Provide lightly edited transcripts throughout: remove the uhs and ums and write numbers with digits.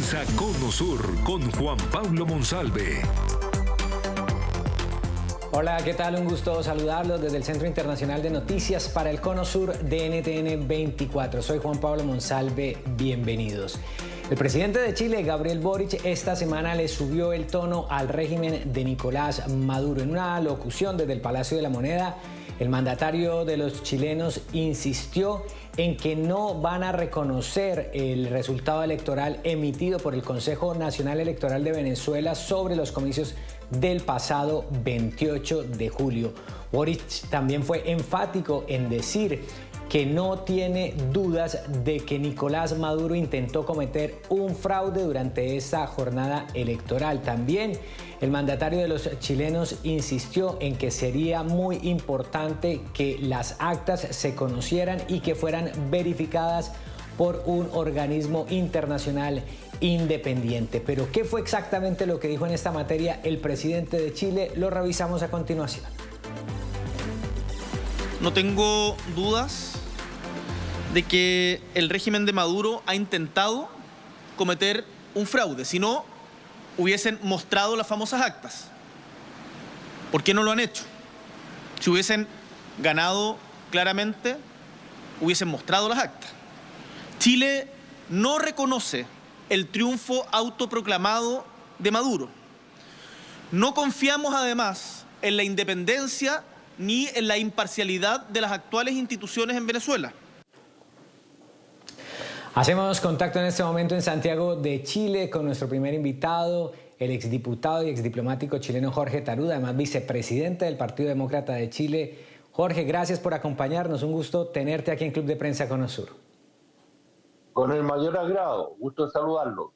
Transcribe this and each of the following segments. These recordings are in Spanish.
Prensa Cono Sur con Juan Pablo Monsalve. Hola, ¿qué tal? Un gusto saludarlos desde el Centro Internacional de Noticias para el Cono Sur de NTN 24. Soy Juan Pablo Monsalve, bienvenidos. El presidente de Chile, Gabriel Boric, esta semana le subió el tono al régimen de Nicolás Maduro. En una locución desde el Palacio de la Moneda, el mandatario de los chilenos insistió en que no van a reconocer el resultado electoral emitido por el Consejo Nacional Electoral de Venezuela sobre los comicios del pasado 28 de julio. Boric también fue enfático en decir que no tiene dudas de que Nicolás Maduro intentó cometer un fraude durante esta jornada electoral. También el mandatario de los chilenos insistió en que sería muy importante que las actas se conocieran y que fueran verificadas por un organismo internacional independiente. Pero ¿qué fue exactamente lo que dijo en esta materia el presidente de Chile? Lo revisamos a continuación. No tengo dudas de que el régimen de Maduro ha intentado cometer un fraude. Si no, hubiesen mostrado las famosas actas. ¿Por qué no lo han hecho? Si hubiesen ganado claramente, hubiesen mostrado las actas. Chile no reconoce el triunfo autoproclamado de Maduro. No confiamos además en la independencia ni en la imparcialidad de las actuales instituciones en Venezuela. Hacemos contacto en este momento en Santiago de Chile con nuestro primer invitado, el exdiputado y exdiplomático chileno Jorge Taruda, además vicepresidente del Partido Demócrata de Chile. Jorge, gracias por acompañarnos. Un gusto tenerte aquí en Club de Prensa Cono Sur. Con el mayor agrado, gusto saludarlo.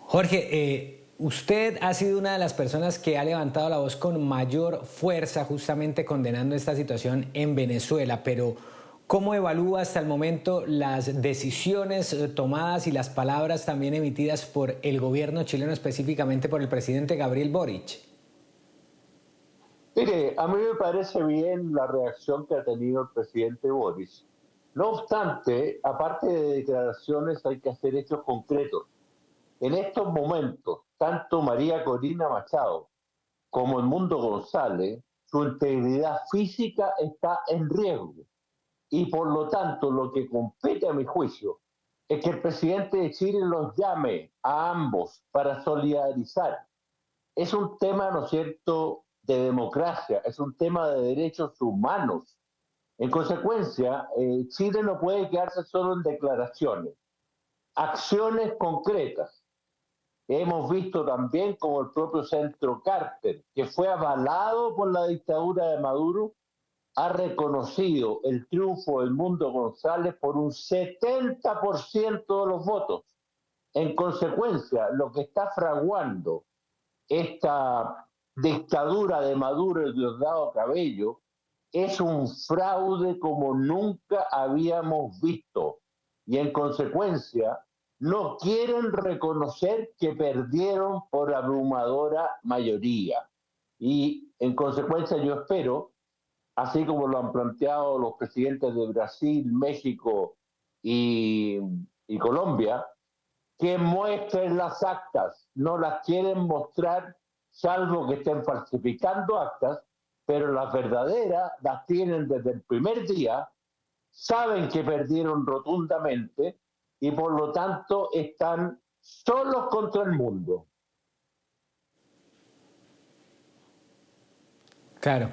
Jorge, usted ha sido una de las personas que ha levantado la voz con mayor fuerza justamente condenando esta situación en Venezuela, pero ¿cómo evalúa hasta el momento las decisiones tomadas y las palabras también emitidas por el gobierno chileno, específicamente por el presidente Gabriel Boric? Mire, a mí me parece bien la reacción que ha tenido el presidente Boric. No obstante, aparte de declaraciones, hay que hacer hechos concretos. En estos momentos, tanto María Corina Machado como Edmundo González, su integridad física está en riesgo. Y por lo tanto, lo que compete a mi juicio es que el presidente de Chile los llame a ambos para solidarizar. Es un tema, ¿no es cierto?, de democracia, es un tema de derechos humanos. En consecuencia, Chile no puede quedarse solo en declaraciones, acciones concretas. Hemos visto también como el propio Centro Carter, que fue avalado por la dictadura de Maduro, ha reconocido el triunfo del Edmundo González por un 70% de los votos. En consecuencia, lo que está fraguando esta dictadura de Maduro y Diosdado Cabello es un fraude como nunca habíamos visto. Y en consecuencia, no quieren reconocer que perdieron por abrumadora mayoría. Y en consecuencia yo espero, así como lo han planteado los presidentes de Brasil, México y Colombia, que muestren las actas. No las quieren mostrar, salvo que estén falsificando actas, pero las verdaderas las tienen desde el primer día, saben que perdieron rotundamente y por lo tanto están solos contra el mundo. Claro.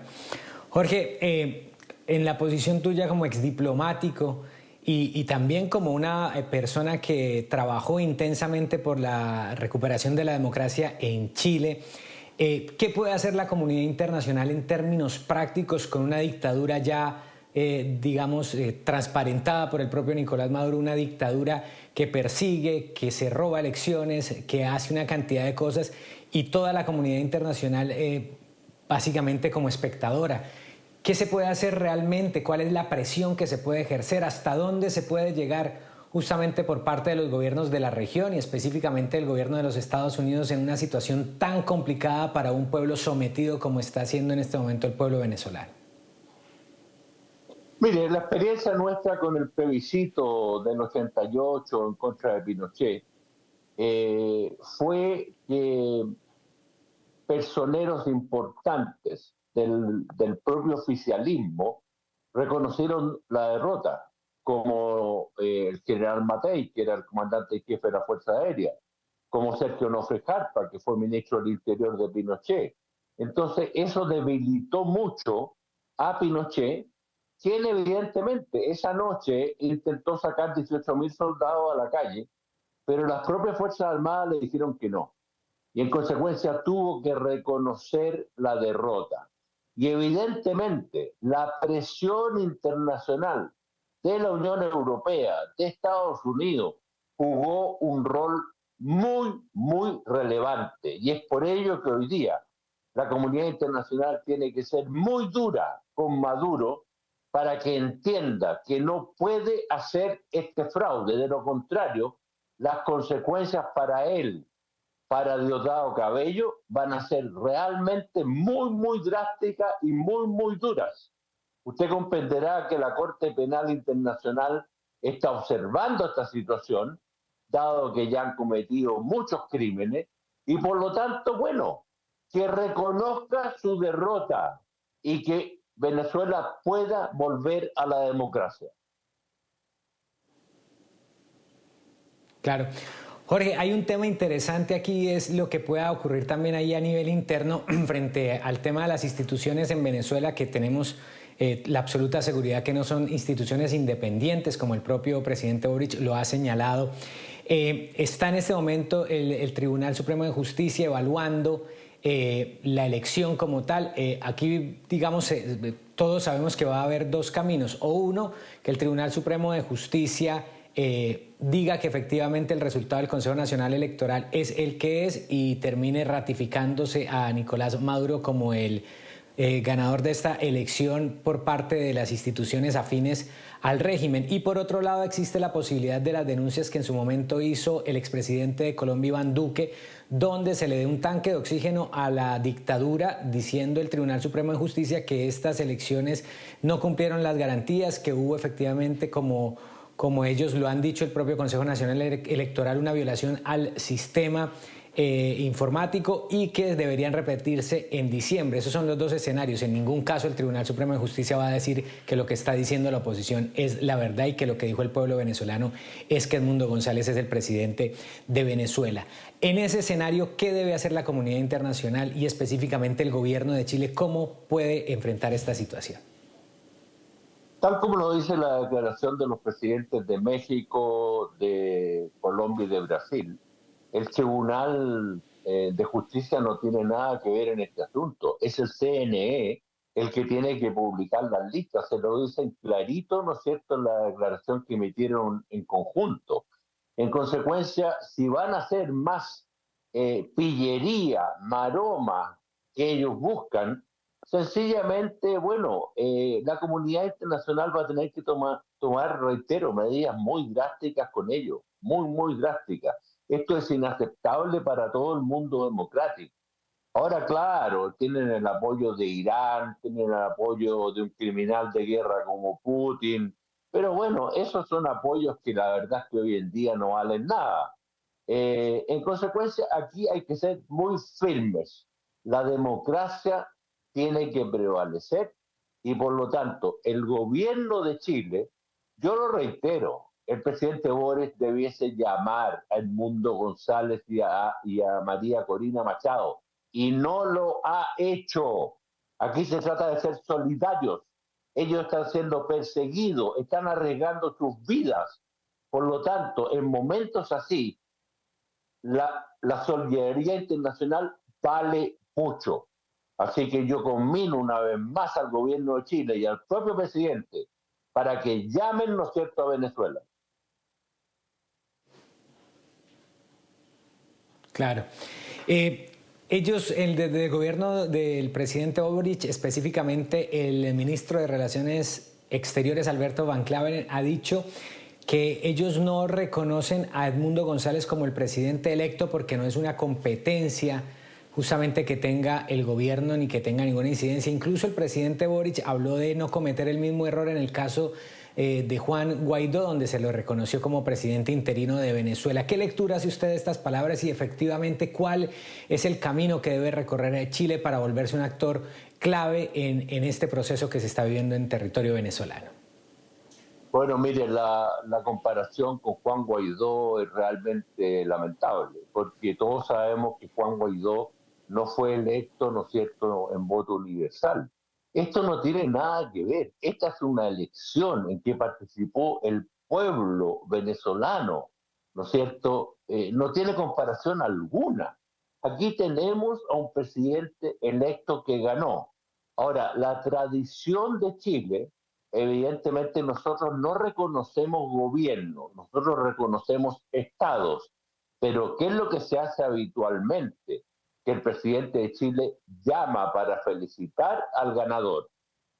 Jorge, en la posición tuya como exdiplomático y también como una persona que trabajó intensamente por la recuperación de la democracia en Chile, ¿qué puede hacer la comunidad internacional en términos prácticos con una dictadura ya, transparentada por el propio Nicolás Maduro, una dictadura que persigue, que se roba elecciones, que hace una cantidad de cosas y toda la comunidad internacional básicamente como espectadora? ¿Qué se puede hacer realmente? ¿Cuál es la presión que se puede ejercer? ¿Hasta dónde se puede llegar justamente por parte de los gobiernos de la región y específicamente el gobierno de los Estados Unidos en una situación tan complicada para un pueblo sometido como está haciendo en este momento el pueblo venezolano? Mire, la experiencia nuestra con el plebiscito del 88 en contra de Pinochet fue que personeros importantes del propio oficialismo reconocieron la derrota, como el general Matei, que era el comandante en jefe de la Fuerza Aérea, como Sergio Onofre Jarpa, que fue ministro del Interior de Pinochet. Entonces, eso debilitó mucho a Pinochet, quien evidentemente esa noche intentó sacar 18.000 soldados a la calle, pero las propias Fuerzas Armadas le dijeron que no. Y en consecuencia tuvo que reconocer la derrota. Y evidentemente la presión internacional de la Unión Europea, de Estados Unidos, jugó un rol muy, muy relevante. Y es por ello que hoy día la comunidad internacional tiene que ser muy dura con Maduro para que entienda que no puede hacer este fraude. De lo contrario, las consecuencias para él, para Diosdado Cabello, van a ser realmente muy, muy drásticas y muy, muy duras. Usted comprenderá que la Corte Penal Internacional está observando esta situación, dado que ya han cometido muchos crímenes, y por lo tanto, bueno, que reconozca su derrota y que Venezuela pueda volver a la democracia. Claro. Jorge, hay un tema interesante aquí, es lo que pueda ocurrir también ahí a nivel interno frente al tema de las instituciones en Venezuela, que tenemos la absoluta seguridad que no son instituciones independientes, como el propio presidente Boric lo ha señalado. Está en este momento el Tribunal Supremo de Justicia evaluando la elección como tal. Aquí, digamos, todos sabemos que va a haber dos caminos, o uno, que el Tribunal Supremo de Justicia diga que efectivamente el resultado del Consejo Nacional Electoral es el que es y termine ratificándose a Nicolás Maduro como el ganador de esta elección por parte de las instituciones afines al régimen. Y por otro lado existe la posibilidad de las denuncias que en su momento hizo el expresidente de Colombia, Iván Duque, donde se le dé un tanque de oxígeno a la dictadura, diciendo el Tribunal Supremo de Justicia que estas elecciones no cumplieron las garantías, que hubo efectivamente, como ellos lo han dicho, el propio Consejo Nacional Electoral, una violación al sistema informático y que deberían repetirse en diciembre. Esos son los dos escenarios. En ningún caso el Tribunal Supremo de Justicia va a decir que lo que está diciendo la oposición es la verdad y que lo que dijo el pueblo venezolano es que Edmundo González es el presidente de Venezuela. En ese escenario, ¿qué debe hacer la comunidad internacional y específicamente el gobierno de Chile? ¿Cómo puede enfrentar esta situación? Tal como lo dice la declaración de los presidentes de México, de Colombia y de Brasil, el Tribunal de Justicia no tiene nada que ver en este asunto. Es el CNE el que tiene que publicar las listas. Se lo dicen clarito, ¿no es cierto?, en la declaración que emitieron en conjunto. En consecuencia, si van a hacer más pillería, maroma que ellos buscan, sencillamente, bueno, la comunidad internacional va a tener que tomar, reitero, medidas muy drásticas con ellos, muy, muy drásticas. Esto es inaceptable para todo el mundo democrático. Ahora, claro, tienen el apoyo de Irán, tienen el apoyo de un criminal de guerra como Putin, pero bueno, esos son apoyos que la verdad es que hoy en día no valen nada. En consecuencia, aquí hay que ser muy firmes. La democracia tiene que prevalecer y por lo tanto el gobierno de Chile, yo lo reitero, el presidente Boric debiese llamar a Edmundo González y a María Corina Machado y no lo ha hecho. Aquí se trata de ser solidarios. Ellos están siendo perseguidos, están arriesgando sus vidas. Por lo tanto, en momentos así, la solidaridad internacional vale mucho. Así que yo conmino una vez más al gobierno de Chile y al propio presidente para que llamen, ¿no es cierto?, a Venezuela. Claro. Ellos, desde el gobierno del presidente Boric, específicamente el ministro de Relaciones Exteriores, Alberto Van Claveren, ha dicho que ellos no reconocen a Edmundo González como el presidente electo porque no es una competencia justamente que tenga el gobierno ni que tenga ninguna incidencia. Incluso el presidente Boric habló de no cometer el mismo error en el caso de Juan Guaidó, donde se lo reconoció como presidente interino de Venezuela. ¿Qué lectura hace usted de estas palabras y efectivamente cuál es el camino que debe recorrer Chile para volverse un actor clave en este proceso que se está viviendo en territorio venezolano? Bueno, mire, la comparación con Juan Guaidó es realmente lamentable, porque todos sabemos que Juan Guaidó no fue electo, ¿no es cierto?, en voto universal. Esto no tiene nada que ver. Esta es una elección en que participó el pueblo venezolano, ¿no es cierto? No tiene comparación alguna. Aquí tenemos a un presidente electo que ganó. Ahora, la tradición de Chile, evidentemente nosotros no reconocemos gobierno, nosotros reconocemos estados. Pero ¿qué es lo que se hace habitualmente? Que el presidente de Chile llama para felicitar al ganador.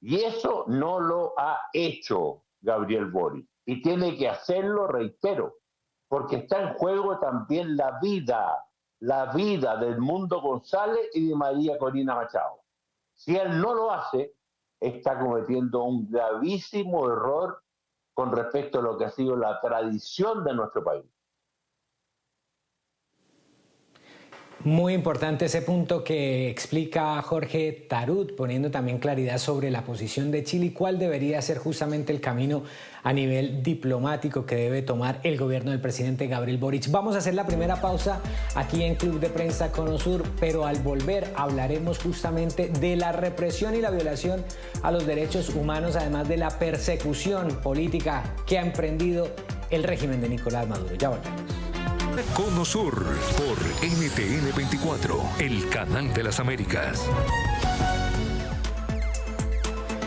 Y eso no lo ha hecho Gabriel Boric. Y tiene que hacerlo, reitero, porque está en juego también la vida de Edmundo González y de María Corina Machado. Si él no lo hace, está cometiendo un gravísimo error con respecto a lo que ha sido la tradición de nuestro país. Muy importante ese punto que explica Jorge Tarut, poniendo también claridad sobre la posición de Chile y cuál debería ser justamente el camino a nivel diplomático que debe tomar el gobierno del presidente Gabriel Boric. Vamos a hacer la primera pausa aquí en Club de Prensa Conosur, pero al volver hablaremos justamente de la represión y la violación a los derechos humanos, además de la persecución política que ha emprendido el régimen de Nicolás Maduro. Ya volvemos. Conosur por NTN 24, el canal de las Américas.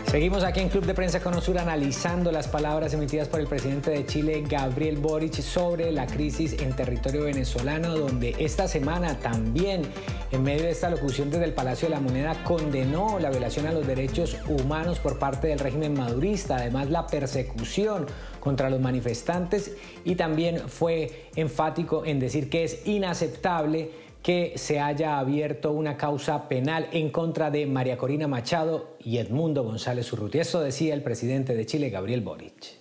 Seguimos aquí en Club de Prensa Conosur analizando las palabras emitidas por el presidente de Chile, Gabriel Boric, sobre la crisis en territorio venezolano, donde esta semana también, en medio de esta locución desde el Palacio de la Moneda, condenó la violación a los derechos humanos por parte del régimen madurista, además la persecución contra los manifestantes, y también fue enfático en decir que es inaceptable que se haya abierto una causa penal en contra de María Corina Machado y Edmundo González Urrutia. Eso decía el presidente de Chile, Gabriel Boric.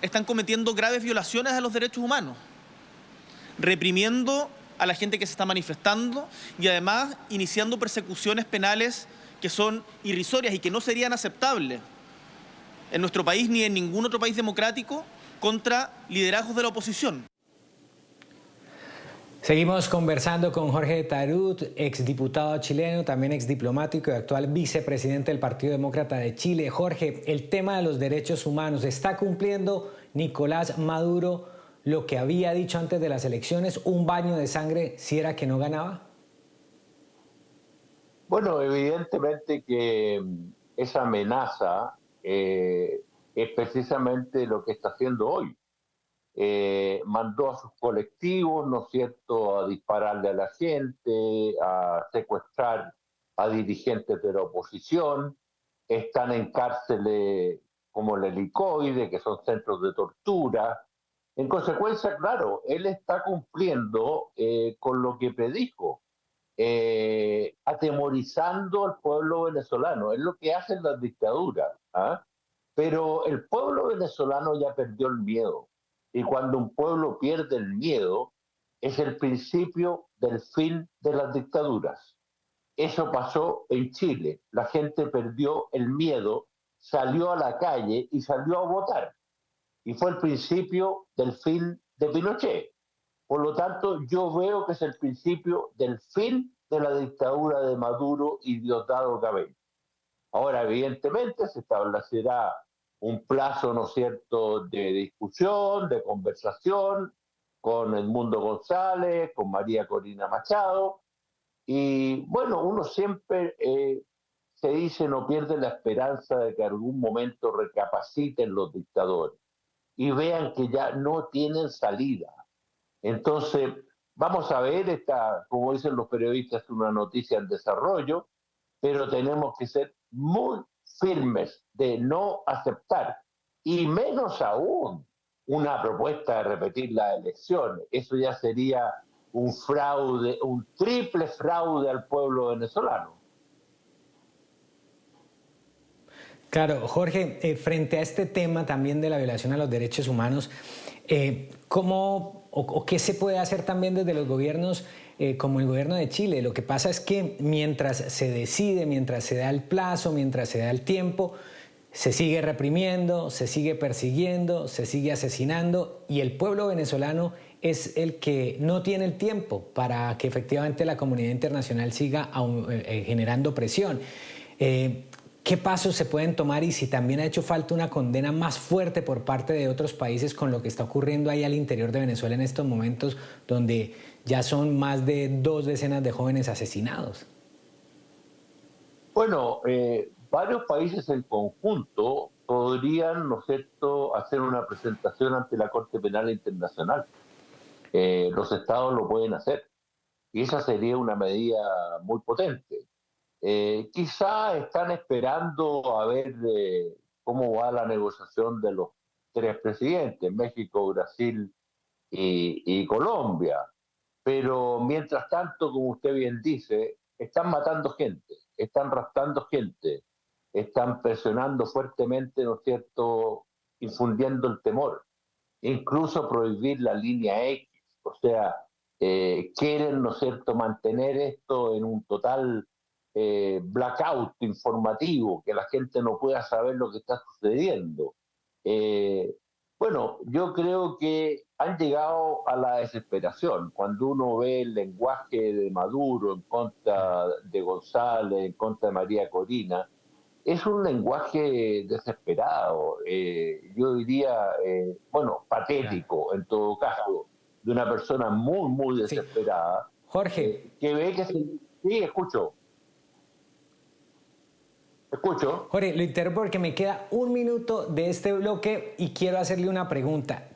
Están cometiendo graves violaciones a los derechos humanos, reprimiendo a la gente que se está manifestando y además iniciando persecuciones penales que son irrisorias y que no serían aceptables en nuestro país ni en ningún otro país democrático contra liderazgos de la oposición. Seguimos conversando con Jorge Tarut, exdiputado chileno, también exdiplomático y actual vicepresidente del Partido Demócrata de Chile. Jorge, el tema de los derechos humanos, ¿está cumpliendo Nicolás Maduro lo que había dicho antes de las elecciones, un baño de sangre si era que no ganaba? Bueno, evidentemente que esa amenaza es precisamente lo que está haciendo hoy. Mandó a sus colectivos, ¿no es cierto?, a dispararle a la gente, a secuestrar a dirigentes de la oposición. Están en cárceles como el Helicoide, que son centros de tortura. En consecuencia, claro, él está cumpliendo con lo que predijo, atemorizando al pueblo venezolano. Es lo que hacen las dictaduras, ¿ah? Pero el pueblo venezolano ya perdió el miedo. Y cuando un pueblo pierde el miedo, es el principio del fin de las dictaduras. Eso pasó en Chile. La gente perdió el miedo, salió a la calle y salió a votar. Y fue el principio del fin de Pinochet. Por lo tanto, yo veo que es el principio del fin de la dictadura de Maduro y Diosdado Cabello. Ahora, evidentemente, se establecerá un plazo, ¿no es cierto?, de discusión, de conversación con Edmundo González, con María Corina Machado. Y bueno, uno siempre se dice, no pierde la esperanza de que en algún momento recapaciten los dictadores y vean que ya no tienen salida. Entonces, vamos a ver, esta, como dicen los periodistas, una noticia en desarrollo, pero tenemos que ser muy firmes de no aceptar, y menos aún una propuesta de repetir las elecciones. Eso ya sería un fraude, un triple fraude al pueblo venezolano. Claro, Jorge, frente a este tema también de la violación a los derechos humanos, ¿cómo o qué se puede hacer también desde los gobiernos como el gobierno de Chile? Lo que pasa es que mientras se decide, mientras se da el plazo, mientras se da el tiempo, se sigue reprimiendo, se sigue persiguiendo, se sigue asesinando y el pueblo venezolano es el que no tiene el tiempo para que efectivamente la comunidad internacional siga generando presión. ¿Qué pasos se pueden tomar y si también ha hecho falta una condena más fuerte por parte de otros países con lo que está ocurriendo ahí al interior de Venezuela en estos momentos, donde ya son más de 2 decenas de jóvenes asesinados? Bueno, varios países en conjunto podrían, ¿no es cierto?, hacer una presentación ante la Corte Penal Internacional. Los estados lo pueden hacer y esa sería una medida muy potente. Quizá están esperando a ver cómo va la negociación de los 3 presidentes, México, Brasil y Colombia. Pero mientras tanto, como usted bien dice, están matando gente, están raptando gente, están presionando fuertemente, ¿no es cierto?, infundiendo el temor, incluso prohibir la línea X, o sea, quieren, ¿no es cierto?, mantener esto en un total blackout informativo, que la gente no pueda saber lo que está sucediendo. Bueno, yo creo que han llegado a la desesperación. Cuando uno ve el lenguaje de Maduro en contra de González, en contra de María Corina, es un lenguaje desesperado, yo diría, bueno, patético en todo caso, de una persona muy, muy desesperada. Sí. Jorge. Que ve que sí, escucho. Jorge, lo interrumpo porque me queda 1 minuto de este bloque y quiero hacerle una pregunta.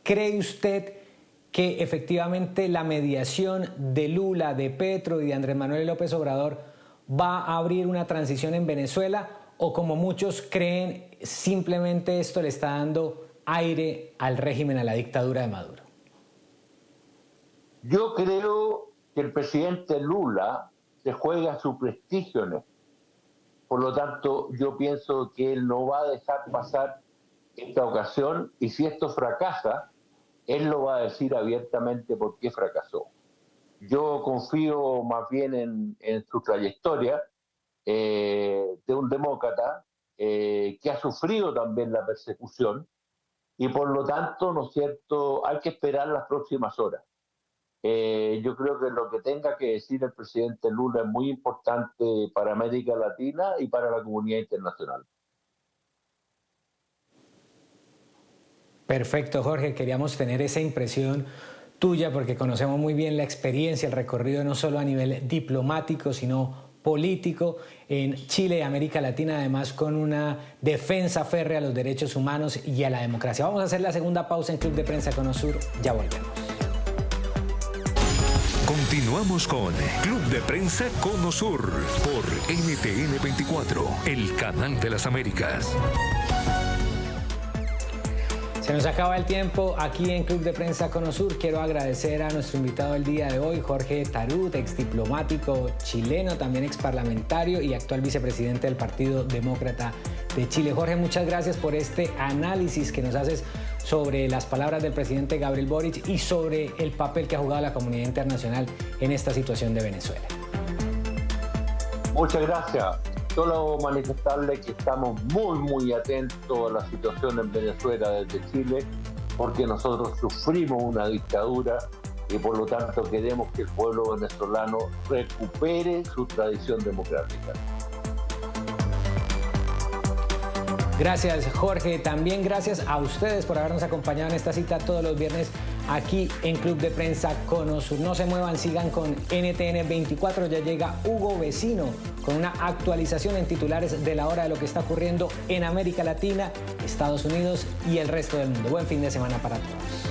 ¿Cree usted que efectivamente la mediación de Lula, de Petro y de Andrés Manuel López Obrador va a abrir una transición en Venezuela o, como muchos creen, simplemente esto le está dando aire al régimen, a la dictadura de Maduro? Yo creo que el presidente Lula se juega su prestigio en esto. Por lo tanto, yo pienso que él no va a dejar pasar esta ocasión y si esto fracasa, él lo va a decir abiertamente por qué fracasó. Yo confío más bien en su trayectoria de un demócrata que ha sufrido también la persecución y por lo tanto, ¿no es cierto?, hay que esperar las próximas horas. Yo creo que lo que tenga que decir el presidente Lula es muy importante para América Latina y para la comunidad internacional. Perfecto, Jorge. Queríamos tener esa impresión tuya porque conocemos muy bien la experiencia, el recorrido no solo a nivel diplomático, sino político en Chile y América Latina, además con una defensa férrea a los derechos humanos y a la democracia. Vamos a hacer la segunda pausa en Club de Prensa Conosur. Ya volvemos. Continuamos con Club de Prensa Conosur por NTN 24, el canal de las Américas. Se nos acaba el tiempo aquí en Club de Prensa Conosur. Quiero agradecer a nuestro invitado del día de hoy, Jorge Tarut, exdiplomático chileno, también exparlamentario y actual vicepresidente del Partido Demócrata de Chile. Jorge, muchas gracias por este análisis que nos haces sobre las palabras del presidente Gabriel Boric y sobre el papel que ha jugado la comunidad internacional en esta situación de Venezuela. Muchas gracias. Solo manifestarle que estamos muy atentos a la situación en Venezuela desde Chile, porque nosotros sufrimos una dictadura y por lo tanto queremos que el pueblo venezolano recupere su tradición democrática. Gracias, Jorge. También gracias a ustedes por habernos acompañado en esta cita todos los viernes aquí en Club de Prensa Conosur. No se muevan, sigan con NTN 24. Ya llega Hugo Vecino con una actualización en titulares de la hora de lo que está ocurriendo en América Latina, Estados Unidos y el resto del mundo. Buen fin de semana para todos.